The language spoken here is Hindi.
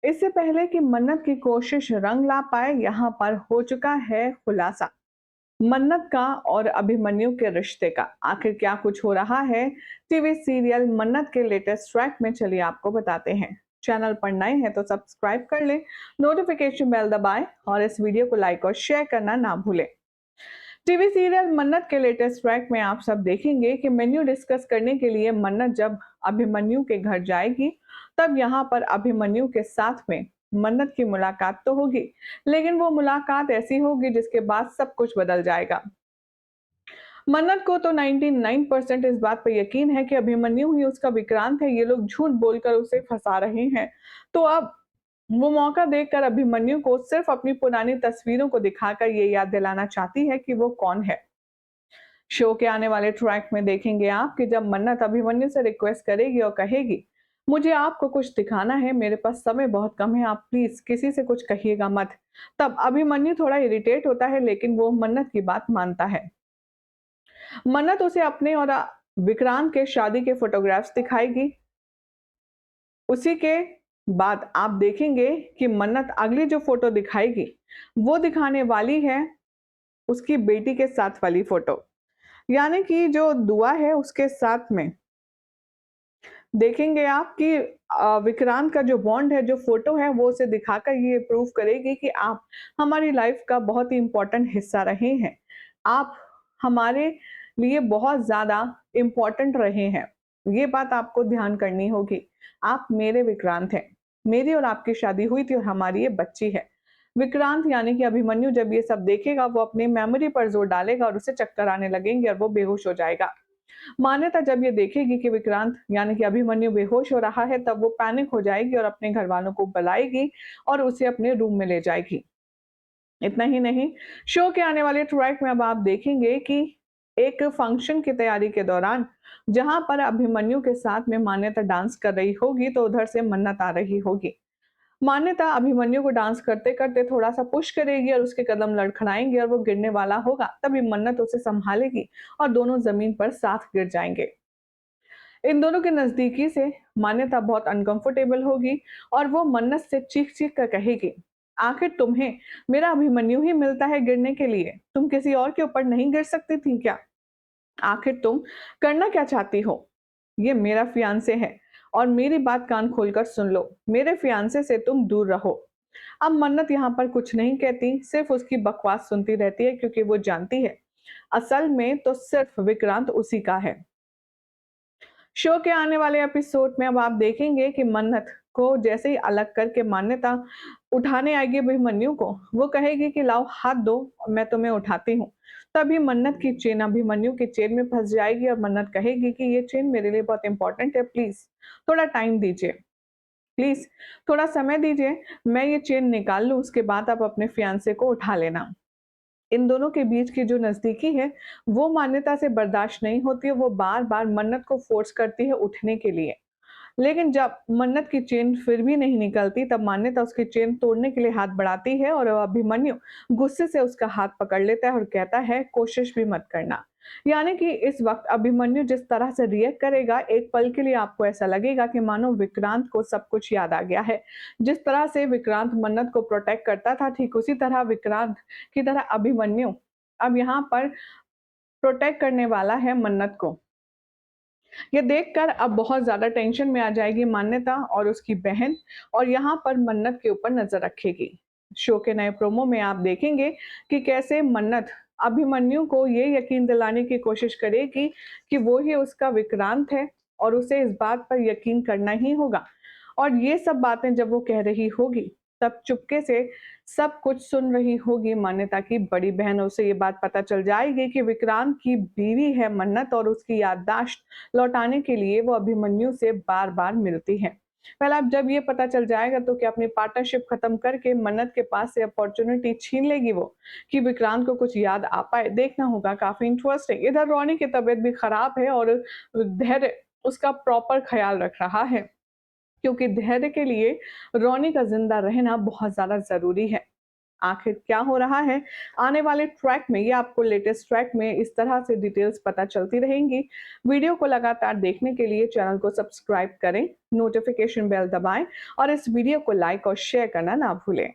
इससे पहले कि मन्नत की कोशिश रंग ला पाए, यहाँ पर हो चुका है खुलासा मन्नत का और अभिमन्यु के रिश्ते का। आखिर क्या कुछ हो रहा है टीवी सीरियल मन्नत के लेटेस्ट ट्रैक में, चलिए आपको बताते हैं। चैनल पर नए हैं तो सब्सक्राइब कर लें, नोटिफिकेशन बेल दबाएं और इस वीडियो को लाइक और शेयर करना ना भूलें। टीवी सीरियल मन्नत के लेटेस्ट ट्रैक में आप सब देखेंगे कि मेन्यू डिस्कस करने के लिए मन्नत जब अभिमन्यु के घर जाएगी, तब यहाँ पर अभिमन्यु के साथ में मन्नत की मुलाकात तो होगी, लेकिन वो मुलाकात ऐसी होगी जिसके बाद सब कुछ बदल जाएगा। मन्नत को तो 99% इस बात पर यकीन है कि अभिमन्यु ही उसका विक्रांत है, ये लोग झूठ बोलकर उसे फंसा रहे हैं। तो अब वो मौका देखकर अभिमन्यु को सिर्फ अपनी पुरानी तस्वीरों को दिखाकर ये याद दिलाना चाहती है कि वो कौन है। शो के आने वाले ट्रैक में देखेंगे आप कि जब मन्नत अभिमन्यु से रिक्वेस्ट करेगी और कहेगी, मुझे आपको कुछ दिखाना है, मेरे पास समय बहुत कम है, आप प्लीज किसी से कुछ कहिएगा मत। तब अभिमन्यु थोड़ा इरिटेट होता है, लेकिन वो मन्नत की बात मानता है। मन्नत उसे अपने और विक्रांत के शादी के फोटोग्राफ्स दिखाएगी। उसी के बाद आप देखेंगे कि मन्नत अगली जो फोटो दिखाएगी, वो दिखाने वाली है उसकी बेटी के साथ वाली फोटो। यानी कि जो दुआ है उसके साथ में देखेंगे आप कि विक्रांत का जो बॉन्ड है, जो फोटो है, वो उसे दिखाकर ये प्रूव करेगी कि आप हमारी लाइफ का बहुत ही इंपॉर्टेंट हिस्सा रहे हैं। आप हमारे लिए बहुत ज़्यादा इम्पोर्टेंट रहे हैं। ये बात आपको ध्यान करनी होगी। आप मेरे विक्रांत हैं। मेरी और आपकी शादी हुई थी और हमारी ये बच्ची है। विक्रांत यानी कि अभिमन्यु जब ये सब देखेगा, वो अपनी मेमोरी पर जोर डालेगा और उसे चक्कर आने लगेंगे और वो बेहोश हो जाएगा। मान्यता जब ये देखेगी कि विक्रांत यानी कि अभिमन्यु बेहोश हो रहा है, तब वो पैनिक हो जाएगी और अपने घर वालों को बुलाएगी और उसे अपने रूम में ले जाएगी। इतना ही नहीं, शो के आने वाले ट्रैक में अब आप देखेंगे कि एक फंक्शन की तैयारी के दौरान जहां पर अभिमन्यु के साथ में मान्यता डांस कर रही होगी, तो उधर से मन्नत आ रही होगी। मान्यता अभिमन्यु को डांस करते करते थोड़ा सा पुश करेगी और उसके कदम लड़खड़ाएंगे और वो गिरने वाला होगा, तभी मन्नत उसे संभालेगी और दोनों जमीन पर साथ गिर जाएंगे। इन दोनों के नजदीकी से मान्यता बहुत अनकंफर्टेबल होगी और वो मन्नत से चीख चीख कर कहेगी, आखिर तुम्हें मेरा अभिमन्यु ही मिलता है गिरने के लिए, तुम किसी और के ऊपर नहीं गिर सकती थी क्या? आखिर तुम करना क्या चाहती हो? ये मेरा फियांसे है और मेरी बात कान खोलकर सुन लो, मेरे फियांसे से तुम दूर रहो। अब मन्नत यहाँ पर कुछ नहीं कहती, सिर्फ उसकी बकवास सुनती रहती है, क्योंकि वो जानती है असल में तो सिर्फ विक्रांत उसी का है। शो के आने वाले एपिसोड में अब आप देखेंगे कि मन्नत को जैसे ही अलग करके मान्यता उठाने आएगी अभिमन्यु को, वो कहेगी कि लाओ हाथ दो, मैं तुम्हें उठाती हूँ। तभी मन्नत की चेन अभिमन्यु की चेन में फंस जाएगी और मन्नत कहेगी कि ये चेन मेरे लिए बहुत इंपॉर्टेंट है, प्लीज थोड़ा टाइम दीजिए, प्लीज थोड़ा समय दीजिए, मैं ये चेन निकाल लूं, उसके बाद आप अपने फियांसे को उठा लेना। इन दोनों के बीच की जो नज़दीकी है, वो मान्यता से बर्दाश्त नहीं होती है, वो बार-बार मन्नत को फ़ोर्स करती है उठने के लिए। लेकिन जब मन्नत की चेन फिर भी नहीं निकलती, तब मान्यता उसकी चेन तोड़ने के लिए हाथ बढ़ाती है और अभिमन्यु गुस्से से उसका हाथ पकड़ लेता है और कहता है, कोशिश भी मत करना। यानी कि इस वक़्त अभिमन्यु जिस तरह से रिएक्ट करेगा, एक पल के लिए आपको ऐसा लगेगा कि मानो विक्रांत को सब कुछ याद आ गया है। जिस तरह से विक्रांत मन्नत को प्रोटेक्ट करता था, ठीक उसी तरह विक्रांत की तरह अभिमन्यु अब यहाँ पर प्रोटेक्ट करने वाला है मन्नत को। ये देखकर अब बहुत ज़्यादा टेंशन में आ जाएगी मान्यता और उसकी बहन, और यहाँ पर मन्नत के ऊपर नज़र रखेगी। शो के नए प्रोमो में आप देखेंगे कि कैसे मन्नत अभिमन्यु को ये यकीन दिलाने की कोशिश करेगी कि वो ही उसका विक्रांत है और उसे इस बात पर यकीन करना ही होगा। और ये सब बातें जब वो कह रही होगी, तब चुपके से सब कुछ सुन रही होगी मान्यता की बड़ी बहन। उसे ये बात पता चल जाएगी कि विक्रांत की बीवी है मन्नत और उसकी याददाश्त लौटाने के लिए वो अभिमन्यु से बार-बार मिलती है। पहले अब जब ये पता चल जाएगा, तो क्या अपनी पार्टनरशिप खत्म करके मन्नत के पास से अपॉर्चुनिटी छीन लेगी वो कि विक्रांत को कुछ याद आ पाए? देखना होगा, काफ़ी इंटरेस्टिंग। इधर रोनी की तबीयत भी खराब है और धैर्य उसका प्रॉपर ख्याल रख रहा है, क्योंकि धैर्य के लिए रोनी का ज़िंदा रहना बहुत ज़्यादा ज़रूरी है। आखिर क्या हो रहा है? आने वाले ट्रैक में या आपको लेटेस्ट ट्रैक में इस तरह से डिटेल्स पता चलती रहेंगी। वीडियो को लगातार देखने के लिए चैनल को सब्सक्राइब करें, नोटिफिकेशन बेल दबाएँ और इस वीडियो को लाइक और शेयर करना ना भूलें।